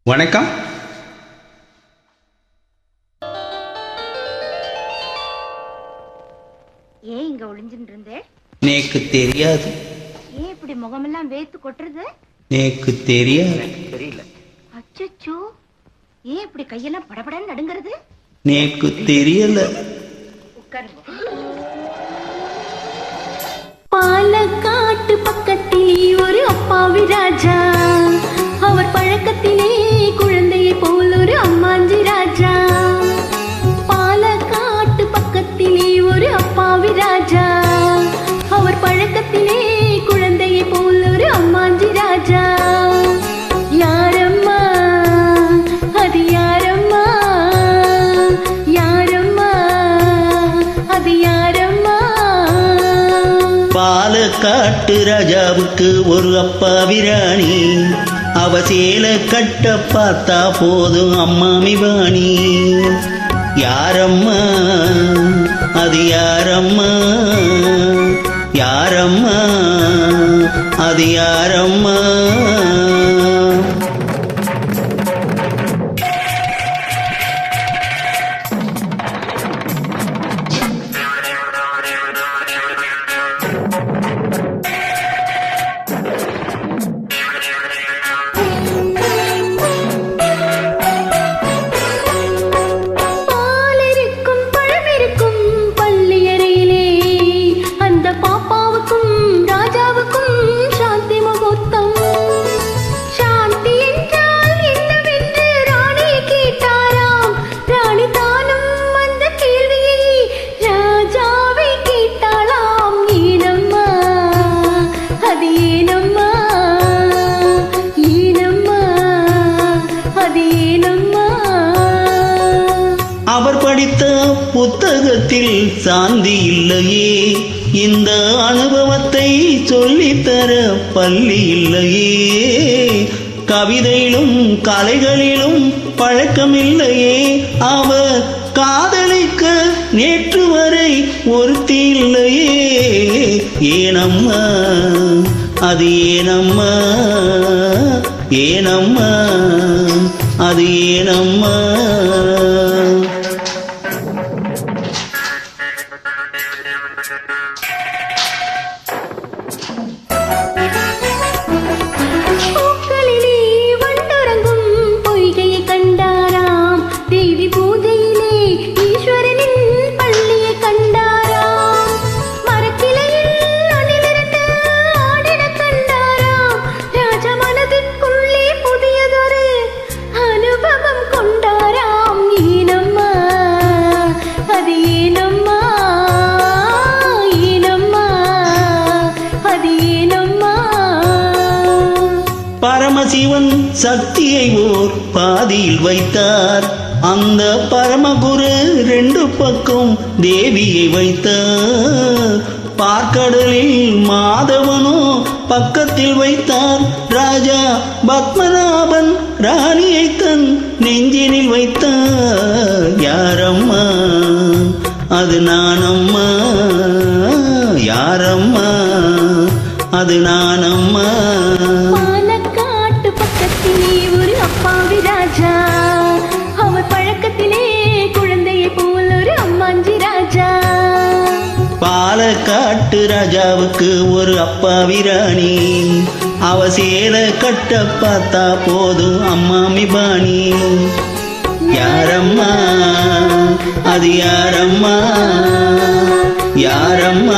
வணக்கம். ஏன் இங்க ஒளிஞ்சிட்டு இருந்தே? நேக்கு தெரியாது. ஏன் இப்படி முகமெல்லாம் வேத்து கொட்டுறது? நேக்கு தெரியாது. தெரியல. அச்சச்சோ, ஏன் இப்படி கையெல்லாம் படபடன்னு நடுங்கிறது? நேக்கு தெரியல. உட்காருங்க. பாலக்காட்டு பக்கத்திலே ஒரு அப்பாவி ராஜா, அவர் பழக்கத்திலே குழந்தையை போல் ஒரு அம்மாஞ்சி ராஜா. பாலக்காட்டு பக்கத்திலே ஒரு அப்பாவி ராஜா, அவர் பழக்கத்திலே குழந்தையை போல் ஒரு அம்மாஞ்சி ராஜா. யாரம்மா அது யாரம்மா, யாரம்மா அது யாரம்மா. பாலக்காட்டு ராஜாவுக்கு ஒரு அப்பாவி ராணி, அவ சேல கட்ட பார்த்தா போதும் அம்மாமி வாணி. யாரம்மா அது யாரம்மா, யாரம்மா அது யாரம்மா. அவர் படித்த புத்தகத்தில் சாந்தி இல்லையே, இந்த அனுபவத்தை சொல்லித்தர பள்ளி இல்லையே. கவிதையிலும் கலைகளிலும் பழக்கமில்லையே, அவர் காதலிக்க நேற்று வரை ஒருத்தி இல்லையே. ஏனம்மா அது ஏனம்மா, ஏனம்மா அது ஏனம்மா. பரமசிவன் சக்தியை ஓர் பாதியில் வைத்தார், அந்த பரமகுரு ரெண்டு பக்கம் தேவியை வைத்தார். பார்க்கடலில் மாதவனோ பக்கத்தில் வைத்தார், ராஜா பத்மநாபன் ராணியை தன் நெஞ்சினில் வைத்தார். யாரம்மா அது நானம்மா, யாரம்மா அது நானம்மா. பாலக்காட்டு பக்கத்திலே ஒரு அப்பாவி ராஜா, அவர் பழக்கத்திலே குழந்தையை போல் ஒரு அம்மாஞ்சி ராஜா. பாலக்காட்டு ராஜாவுக்கு ஒரு அப்பாவி ராணி, அவ சேல கட்ட பார்த்தா போதும் அம்மாமி பாணி. யாரம்மா அது யாரம்மா, யாரம்மா